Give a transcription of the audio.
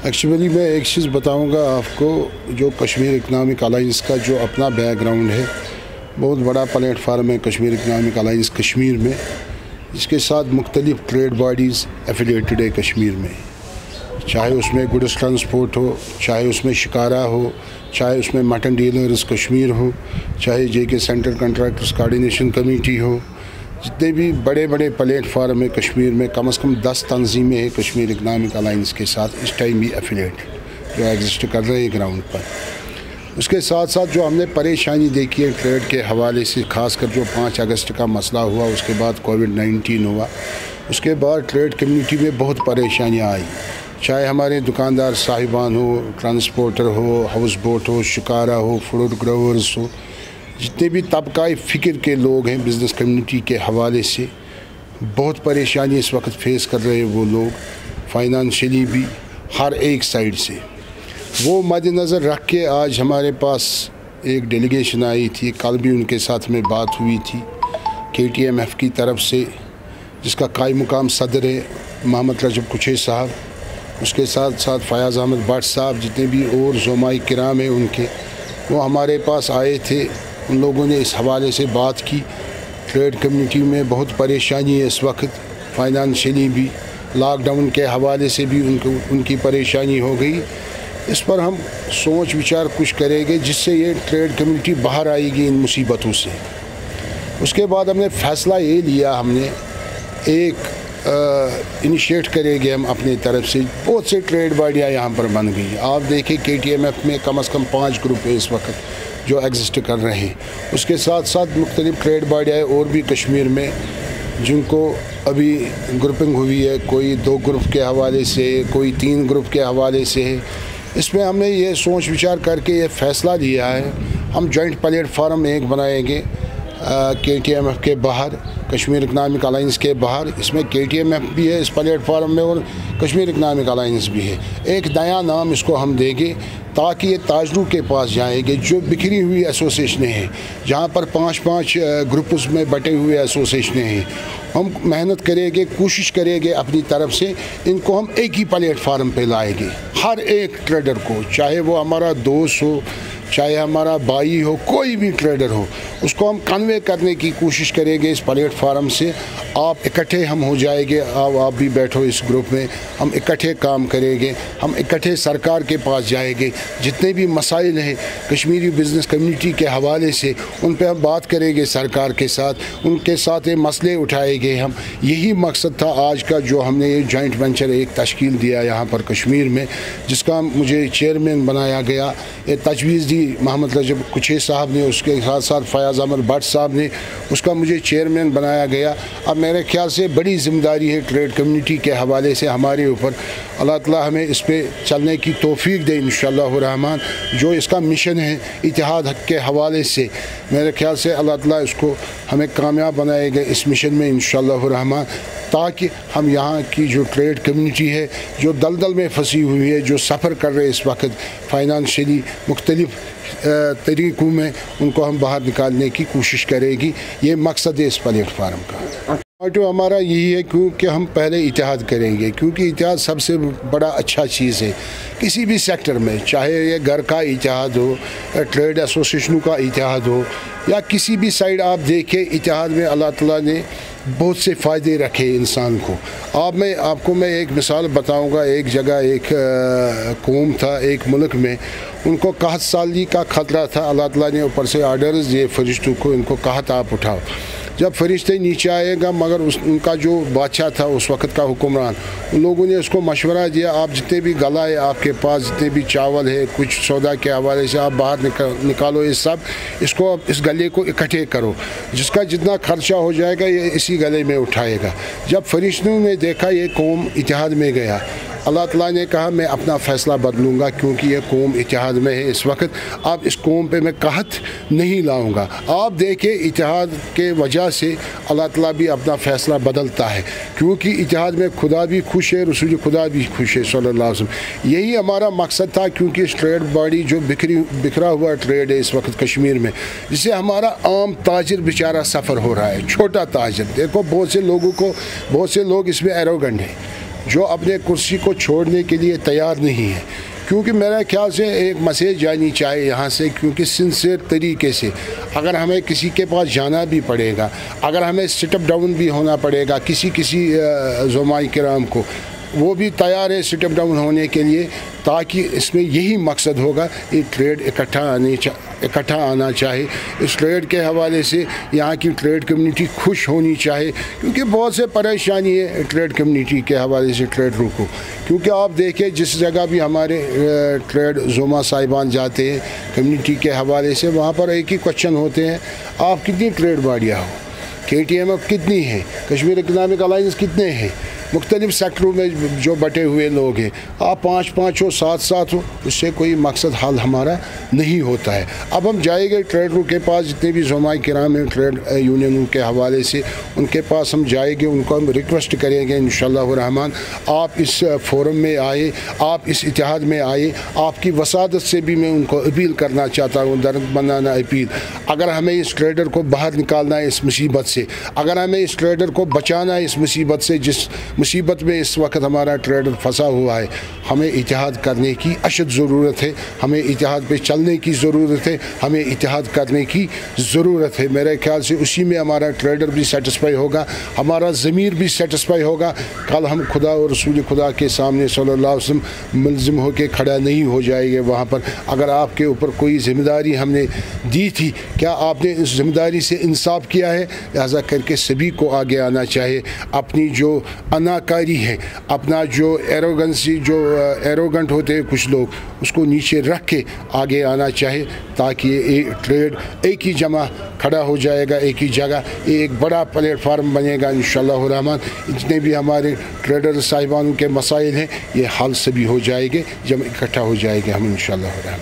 Actually मैं एक चीज़ बताऊंगा आपको, जो कश्मीर इकनॉमिक अलाइंस का जो अपना बैकग्राउंड है, बहुत बड़ा प्लेटफार्म है कश्मीर इकनॉमिक अलाइंस कश्मीर में। इसके साथ मुख्तलिफ ट्रेड बॉडीज़ एफिलिएटेड है कश्मीर में, चाहे उसमें गुड्स ट्रांसपोर्ट हो, चाहे उसमें शिकारा हो, चाहे उसमें मटन डीलर्स कश्मीर हो, चाहे JK central contractors coordination committee हो। जितने भी बड़े बड़े प्लेटफार्म है कश्मीर में, कम से कम 10 तंजीमें हैं कश्मीर इकनॉमिक अलाइंस के साथ इस टाइम भी एफिलिएटेड जो एग्जिस्ट कर रहे हैं ग्राउंड पर। उसके साथ साथ जो हमने परेशानी देखी है ट्रेड के हवाले से, ख़ासकर जो 5 अगस्त का मसला हुआ, उसके बाद कोविड-19 हुआ, उसके बाद ट्रेड कम्युनिटी में बहुत परेशानियाँ आई। चाहे हमारे दुकानदार साहिबान हो, ट्रांसपोर्टर हो, हाउस बोट हो, शिकारा हो, फ्रूट ग्रोवर्स हो, जितने भी तबका फ़िक्र के लोग हैं बिज़नेस कम्युनिटी के हवाले से, बहुत परेशानी इस वक्त फेस कर रहे हैं वो लोग, फाइनेंशियली भी, हर एक साइड से। वो मद्देनज़र रख के आज हमारे पास एक डेलीगेशन आई थी, कल भी उनके साथ में बात हुई थी KTMF की तरफ से, जिसका कायम मुकाम सदर है मोहम्मद रजब कुछे साहब, उसके साथ साथ फयाज़ अहमद भट्ट साहब, जितने भी और ज़ुमाई किराम हैं उनके, वो हमारे पास आए थे। उन लोगों ने इस हवाले से बात की, ट्रेड कम्युनिटी में बहुत परेशानी है इस वक्त, फाइनेंशियली भी, लॉकडाउन के हवाले से भी उनकी परेशानी हो गई। इस पर हम सोच विचार कुछ करेंगे जिससे ये ट्रेड कम्युनिटी बाहर आएगी इन मुसीबतों से। उसके बाद हमने फ़ैसला ये लिया, हमने एक इनिशिएट करेंगे हम अपनी तरफ से। बहुत से ट्रेड बॉडियाँ यहाँ पर बन गई। आप देखें KTMF में कम से कम 5 ग्रुप है इस वक्त जो एग्जिस्ट कर रहे हैं। उसके साथ साथ मुख्तलिफ ट्रेड बॉडियाँ और भी कश्मीर में जिनको अभी ग्रुपिंग हुई है, कोई 2 ग्रुप के हवाले से, कोई 3 ग्रुप के हवाले से है। इसमें हमने ये सोच विचार करके ये फ़ैसला लिया है, हम जॉइंट प्लेटफार्म एक बनाएंगे KTMF के बाहर, कश्मीर इकनॉमिक अलाइंस के बाहर। इसमें KTMF भी है इस प्लेटफार्म में और कश्मीर इकनॉमिक अलाइंस भी है। एक नया नाम इसको हम देंगे ताकि ये ताजरों के पास जाएंगे, जो बिखरी हुई एसोसिएशनें हैं, जहाँ पर 5-5 ग्रुप्स में बटे हुए एसोसिएशनें हैं। हम मेहनत करेंगे, कोशिश करेंगे अपनी तरफ से, इनको हम एक ही प्लेटफार्म पे लाएंगे। हर एक ट्रेडर को, चाहे वो हमारा दोस्त हो, चाहे हमारा भाई हो, कोई भी ट्रेडर हो, उसको हम कन्वे करने की कोशिश करेंगे इस प्लेटफार्म से। आप इकट्ठे हम हो जाएंगे, आप भी बैठो इस ग्रुप में, हम इकट्ठे काम करेंगे, हम इकट्ठे सरकार के पास जाएंगे। जितने भी मसाइल हैं कश्मीरी बिज़नेस कम्युनिटी के हवाले से, उन पे हम बात करेंगे सरकार के साथ, उनके साथ ये मसले उठाएंगे हम। यही मकसद था आज का जो हमने ये जॉइंट वेंचर एक तश्कील दिया यहाँ पर कश्मीर में, जिसका मुझे चेयरमैन बनाया गया। ये तजवीज़ दी मोहम्मद रजब कुछे साहब ने, उसके साथ साथ फयाज़ अहमद भट्ट साहब ने, उसका मुझे चेयरमैन बनाया गया। अब मेरे ख्याल से बड़ी ज़िम्मेदारी है ट्रेड कम्युनिटी के हवाले से हमारे ऊपर। अल्लाह ताला हमें इस पे चलने की तौफीक दे इंशाअल्लाह रहमान। जो इसका मिशन है इत्तेहाद हक के हवाले से, मेरे ख्याल से अल्लाह ताला इसको हमें कामयाब बनाएगा इस मिशन में इंशाअल्लाह रहमान, ताकि हम यहाँ की जो ट्रेड कम्युनिटी है, जो दलदल में फंसी हुई है, जो सफ़र कर रहे हैं इस वक्त फाइनेंशियली मुख्तलिफ तरीक़ों में, उनको हम बाहर निकालने की कोशिश करेगी। ये मकसद है इस प्लेटफार्म का। तो हमारा यही है क्योंकि हम पहले इत्तेहाद करेंगे, क्योंकि इत्तेहाद सबसे बड़ा अच्छा चीज़ है किसी भी सेक्टर में, चाहे ये घर का इत्तेहाद हो, ट्रेड एसोसिएशनों का इत्तेहाद हो, या किसी भी साइड आप देखें, इत्तेहाद में अल्लाह ताला ने बहुत से फ़ायदे रखे इंसान को। आपको मैं एक मिसाल बताऊंगा। एक जगह एक कौम था एक मुल्क में, उनको कहत साली का ख़तरा था। अल्लाह ताला ने ऊपर से आर्डर्स दिए फरिश्तों को, इनको कहत आप उठाओ। जब फरिश्ते नीचे आएगा, मगर उनका जो बादशाह था उस वक़्त का हुक्मरान, उन लोगों ने उसको मशवरा दिया, आप जितने भी गला है आपके पास, जितने भी चावल है, कुछ सौदा के हवाले से आप बाहर निकालो, ये सब इसको इस गले को इकट्ठे करो, जिसका जितना खर्चा हो जाएगा ये इसी गले में उठाएगा। जब फरिश्तों ने देखा ये कौम इत्तेहाद में गया, अल्लाह ताला ने कहा मैं अपना फ़ैसला बदलूँगा, क्योंकि ये कौम इत्तेहाद में है इस वक्त, अब इस कौम पे मैं कहत नहीं लाऊँगा। आप देखें इत्तेहाद के वजह से अल्लाह ताला भी अपना फ़ैसला बदलता है, क्योंकि इत्तेहाद में खुदा भी खुश है, रसूल खुदा भी खुश है सल्लल्लाहु अलैहि वसल्लम। यही हमारा मकसद था, क्योंकि इस ट्रेड बॉडी जो बिखरा हुआ ट्रेड है इस वक्त कश्मीर में, जिससे हमारा आम ताजिर बेचारा सफ़र हो रहा है, छोटा ताजिर। देखो बहुत से लोग इसमें एरोगेंट है, जो अपने कुर्सी को छोड़ने के लिए तैयार नहीं है, क्योंकि मेरे ख्याल से एक मैसेज जानी चाहिए यहाँ से, क्योंकि सिंसियर तरीके से अगर हमें किसी के पास जाना भी पड़ेगा, अगर हमें सिटअप डाउन भी होना पड़ेगा किसी ज़ुलमाए किराम को, वो भी तैयार है सिटअप डाउन होने के लिए, ताकि इसमें यही मकसद होगा ये ट्रेड इकट्ठा आना चाहिए। इस ट्रेड के हवाले से यहाँ की ट्रेड कम्युनिटी खुश होनी चाहिए, क्योंकि बहुत से परेशानी है ट्रेड कम्युनिटी के हवाले से ट्रेडरों को। क्योंकि आप देखें जिस जगह भी हमारे ट्रेड ज़ुमा साहिबान जाते हैं कम्युनिटी के हवाले से, वहाँ पर एक ही क्वेश्चन होते हैं, आप कितनी ट्रेड बाड़ियाँ हो, KTMF कितनी है, कश्मीर इकनॉमिक अलाइंस कितने हैं, मुख्तलिफ सेक्टरों में जो बटे हुए लोग हैं, आप 5-5 हो 7-7 हो, उससे कोई मकसद हल हमारा नहीं होता है। अब हम जाएंगे ट्रेडरों के पास, जितने भी ज़ुलमाए किराम हैं ट्रेड यूनियनों के हवाले से, उनके पास हम जाएंगे, उनको हम रिक्वेस्ट करेंगे इंशाअल्लाह रहमान आप इस फोरम में आए, आप इस इत्तेहाद में आए। आपकी वसादत से भी मैं उनको अपील करना चाहता हूँ, दर्द बनाना अपील, अगर हमें इस ट्रेडर को बाहर निकालना है इस मुसीबत से, अगर हमें इस ट्रेडर को बचाना है इस मुसीबत से, जिस मुसीबत में इस वक्त हमारा ट्रेडर फंसा हुआ है, हमें इत्तेहाद करने की अशद ज़रूरत है, हमें इत्तेहाद पे चलने की ज़रूरत है, हमें इत्तेहाद करने की ज़रूरत है। मेरे ख्याल से उसी में हमारा ट्रेडर भी सेटिस्फाई होगा, हमारा ज़मीर भी सेटिस्फाई होगा। कल हम खुदा और रसूल खुदा के सामने सल्लल्लाहु अलैहि वसल्लम मुल्ज़िम होकर खड़ा नहीं हो जाएंगे वहाँ पर। अगर आपके ऊपर कोई ज़िम्मेदारी हमने दी थी, क्या आपने इस ज़िम्मेदारी से इंसाफ किया है? लिहाजा करके सभी को आगे आना चाहिए, अपनी जो अनाकारी है, अपना जो एरोगेंसी, जो एरोगेंट होते हैं कुछ लोग, उसको नीचे रख के आगे आना चाहिए, ताकि ये ट्रेड एक ही जमा खड़ा हो जाएगा, एक ही जगह, ये एक बड़ा प्लेटफार्म बनेगा इंशाअल्लाह रहमान। जितने भी हमारे ट्रेडर साहिबानों के मसाइल हैं ये हल सभी हो जाएंगे जब इकट्ठा हो जाएंगे हम इंशाअल्लाह रहमान।